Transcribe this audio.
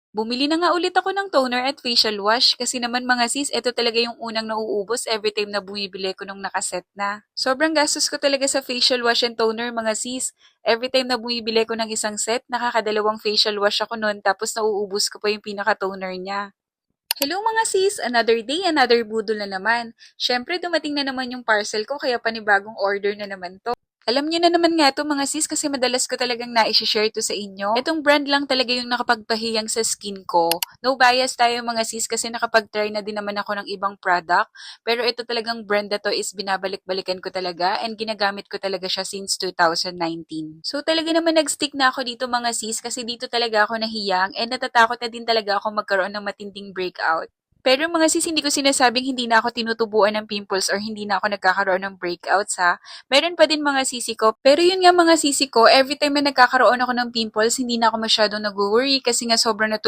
Bumili na nga ulit ako ng toner at facial wash kasi naman mga sis, ito talaga yung unang nauubos every time na bumibili ko nung nakaset na. Sobrang gastos ko talaga sa facial wash and toner mga sis. Every time na bumibili ko ng isang set, nakakadalawang facial wash ako nun tapos nauubos ko pa yung pinaka-toner niya. Hello mga sis! Another day, another budol na naman. Syempre dumating na naman yung parcel ko kaya panibagong order na naman to. Alam niyo na naman nga to mga sis kasi madalas ko talagang na-share to sa inyo. Itong brand lang talaga yung nakapagpahiyang sa skin ko. No bias tayo mga sis kasi nakapag-try na din naman ako ng ibang product. Pero ito talagang brand na to is binabalik-balikan ko talaga and ginagamit ko talaga siya since 2019. So talaga naman nag-stick na ako dito mga sis kasi dito talaga ako nahiyang and natatakot na din talaga ako magkaroon ng matinding breakout. Pero mga sis, hindi ko sinasabing hindi na ako tinutubuan ng pimples or hindi na ako nagkakaroon ng breakouts ha. Meron pa din mga sisi ko. Pero yun nga mga sisi ko, every time na nagkakaroon ako ng pimples, hindi na ako masyadong nag-worry kasi nga sobrang